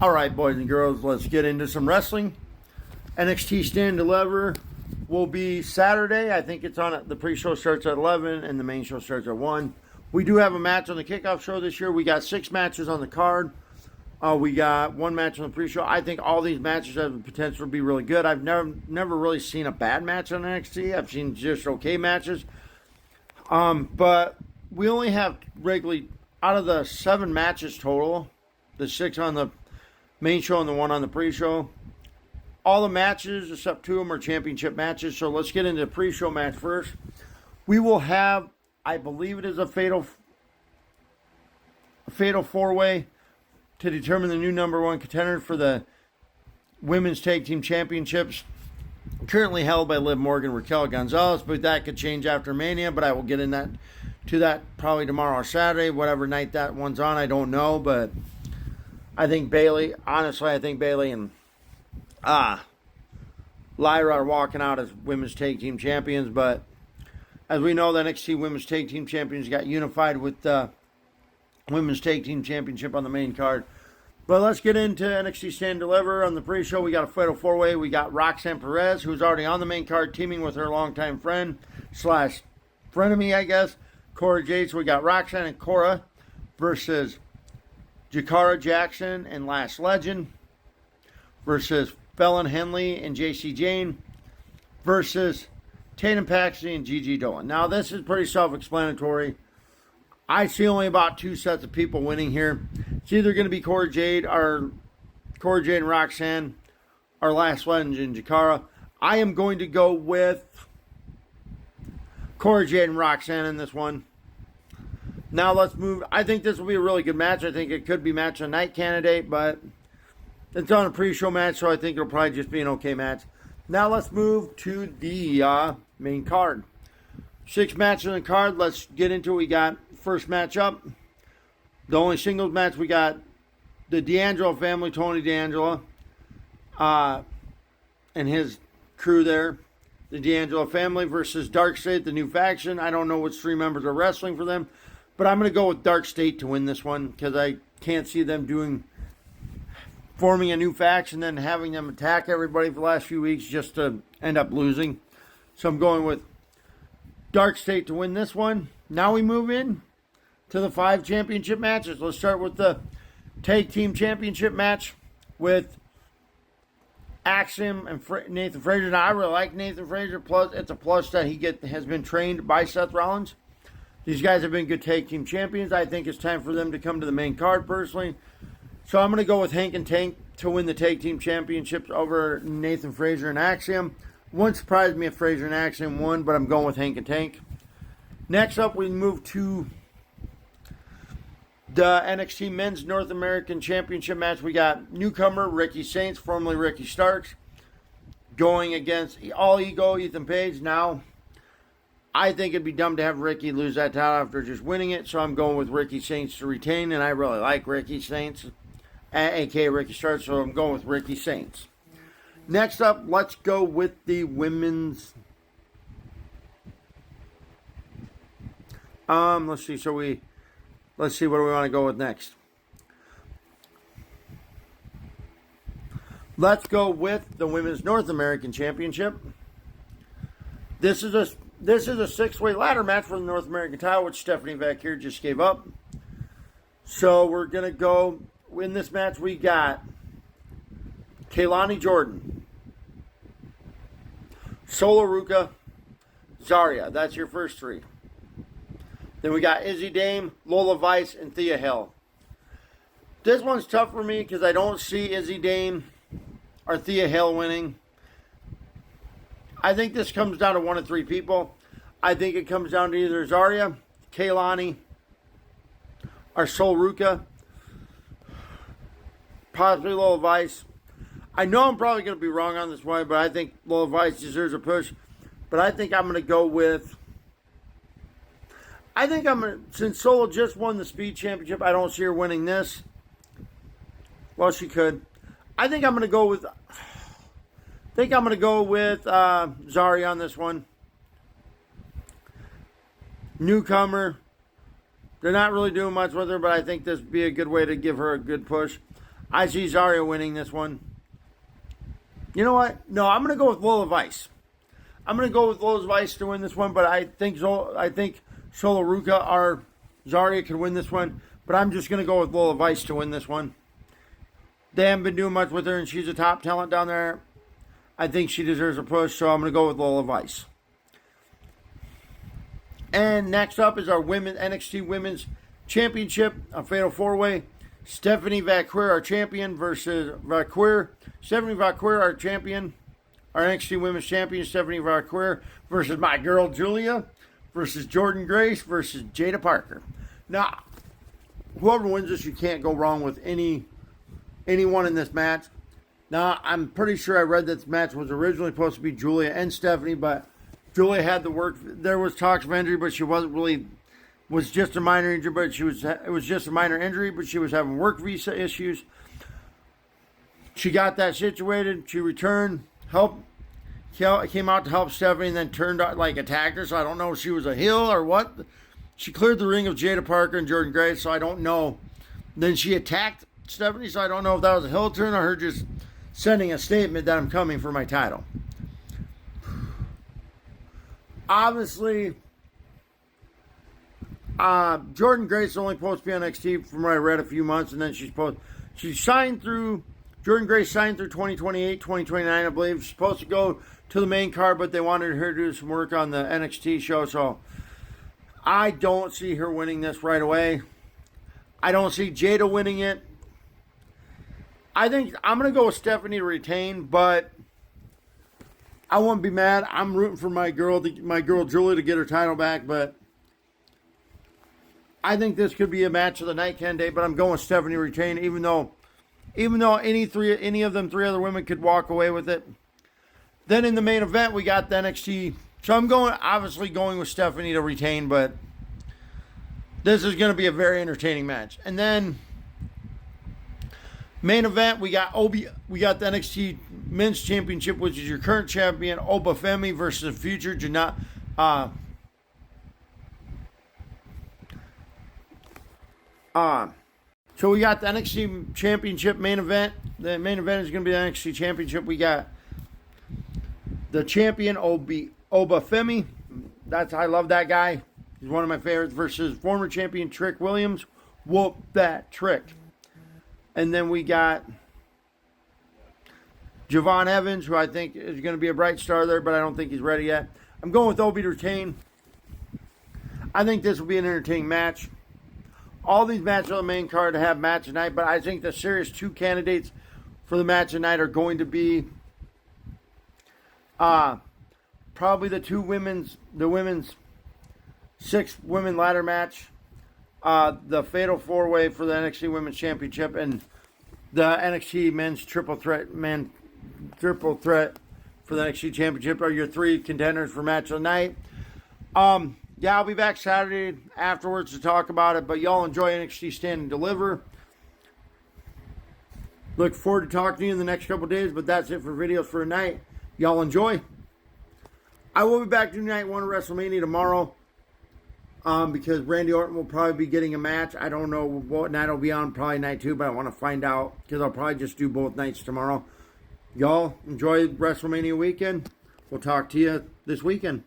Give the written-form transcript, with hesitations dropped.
All right, boys and girls, let's get into some wrestling. NXT Stand Deliver will be Saturday. I think it's on. The pre-show starts at 11 and the main show starts at 1. We do have a match on the kickoff show this year. We got 6 matches on the card. We got 1 match on the pre-show. I think all these matches have the potential to be really good. I've never really seen a bad match on NXT. I've seen just okay matches. But we only have regularly, out of the 7 matches total, the 6 on the main show and the 1 on the pre-show, all the matches except 2 of them are championship matches. So let's get into the pre-show match first. We will have, I believe it is a fatal 4-way to determine the new number 1 contender for the Women's Tag Team Championships, currently held by Liv Morgan and Raquel Gonzalez, but that could change after Mania, but I will get to that probably tomorrow or Saturday, whatever night that one's on, I don't know, but I think Bayley and Lyra are walking out as Women's Tag Team Champions, but as we know, the NXT Women's Tag Team Champions got unified with the Women's Tag Team Championship on the main card. But let's get into NXT Stand Deliver. On the pre-show, we got a fatal 4-way. We got Roxanne Perez, who's already on the main card, teaming with her longtime friend / frenemy, I guess, Cora Jade. So we got Roxanne and Cora versus Jakara Jackson and Lash Legend versus Fallon Henley and JC Jane versus Tatum Paxley and Gigi Dolan. Now, this is pretty self-explanatory. I see only about 2 sets of people winning here. It's either going to be Cora Jade and Roxanne, or Lash Legend and Jakara. I am going to go with Cora Jade and Roxanne in this one. Now let's move. I think this will be a really good match. I think it could be match of the night candidate, but it's on a pre-show match, so I think it'll probably just be an okay match. Now let's move to the main card. 6 matches on the card. Let's get into it. We got first match up. The only singles match, we got the D'Angelo family, Tony D'Angelo, and his crew there. The D'Angelo family versus Dark State, the new faction. I don't know which 3 members are wrestling for them, but I'm going to go with Dark State to win this one because I can't see them forming a new faction and then having them attack everybody for the last few weeks just to end up losing. So I'm going with Dark State to win this one. Now we move in to the 5 championship matches. Let's start with the Tag Team Championship match with Axiom and Nathan Frazier. Now, I really like Nathan Frazier. Plus, it's a plus that he has been trained by Seth Rollins. These guys have been good Tag Team Champions. I think it's time for them to come to the main card, personally. So I'm going to go with Hank and Tank to win the Tag Team Championships over Nathan Frazier and Axiom. Wouldn't surprise me if Frazier and Axiom won, but I'm going with Hank and Tank. Next up, we move to the NXT Men's North American Championship match. We got newcomer Ricky Saints, formerly Ricky Starks, going against All Ego Ethan Page. Now, I think it'd be dumb to have Ricky lose that title after just winning it, so I'm going with Ricky Saints to retain, and I really like Ricky Saints, a.k.a. Ricky Starks, so I'm going with Ricky Saints. Next up, let's go with the women's. Let's see. Let's see what do we want to go with next. Let's go with the Women's North American Championship. This is a 6-way ladder match for the North American title, which Stephanie Beck here just gave up. So we're going to go, in this match we got Kaylani Jordan, Solo Ruka, Zarya. That's your first 3. Then we got Izzy Dame, Lola Vice, and Thea Hill. This one's tough for me because I don't see Izzy Dame or Thea Hill winning. I think this comes down to 1 of 3 people. I think it comes down to either Zarya, Kaylani, or Sol Ruka. Possibly Lola Vice. I know I'm probably going to be wrong on this one, but I think Lola Vice deserves a push. But I think I'm going to go with... since Solo just won the Speed Championship, I don't see her winning this. Well, she could. I think I'm going to go with Zarya on this one. Newcomer. They're not really doing much with her, but I think this would be a good way to give her a good push. I see Zarya winning this one. You know what? No, I'm going to go with Lola Vice. I'm going to go with Lola Vice to win this one, but I think Solo Ruka or Zarya could win this one, but I'm just going to go with Lola Vice to win this one. They haven't been doing much with her, and she's a top talent down there. I think she deserves a push, so I'm going to go with Lola Vice. And next up is our NXT Women's Championship, a Fatal 4-Way. Stephanie Vaquer, our champion, versus Stephanie Vaquer, our champion. Our NXT Women's Champion, Stephanie Vaquer, versus my girl Julia, versus Jordan Grace, versus Jada Parker. Now, whoever wins this, you can't go wrong with anyone in this match. Now, I'm pretty sure I read that this match was originally supposed to be Julia and Stephanie, but Julia had the work. There was talks of injury, but she wasn't really. Was just a minor injury, but it was just a minor injury, but she was having work visa issues. She got that situated. She returned, came out to help Stephanie, and then turned out like attacked her. So I don't know if she was a heel or what. She cleared the ring of Jada Parker and Jordan Grace, so I don't know. Then she attacked Stephanie, so I don't know if that was a heel turn or her just sending a statement that I'm coming for my title. Obviously, Jordan Grace is only supposed to be on NXT from what I read a few months, and then Jordan Grace signed through 2028, 2029, I believe. She's supposed to go to the main card, but they wanted her to do some work on the NXT show, so I don't see her winning this right away. I don't see Jada winning it. I think I'm going to go with Stephanie to retain, but I won't be mad. I'm rooting for my girl Julia to get her title back, but I think this could be a match of the night candidate, but I'm going with Stephanie to retain, even though any of them three other women could walk away with it. Then in the main event, we got the NXT. So I'm obviously going with Stephanie to retain, but this is going to be a very entertaining match. And then main event, we got the NXT Men's Championship, which is your current champion, Obafemi, versus future So we got the NXT Championship main event. The main event is going to be the NXT Championship. We got the champion, Obafemi. I love that guy. He's one of my favorites. Versus former champion, Trick Williams. Whoop that Trick. And then we got Javon Evans, who I think is going to be a bright star there, but I don't think he's ready yet. I'm going with Obi to retain. I think this will be an entertaining match. All these matches on the main card to have match tonight, but I think the serious two candidates for the match tonight are going to be probably the women's 6-women ladder match, the Fatal 4-Way for the NXT Women's Championship, and the NXT Men's Triple Threat for the NXT Championship are your three contenders for match of the night. Yeah, I'll be back Saturday afterwards to talk about it, but y'all enjoy NXT Stand and Deliver. Look forward to talking to you in the next couple days, but that's it for videos for tonight. Y'all enjoy. I will be back to night one of WrestleMania tomorrow because Randy Orton will probably be getting a match. I don't know what night it'll be on, probably night 2, but I want to find out because I'll probably just do both nights tomorrow. Y'all enjoy WrestleMania weekend. We'll talk to you this weekend.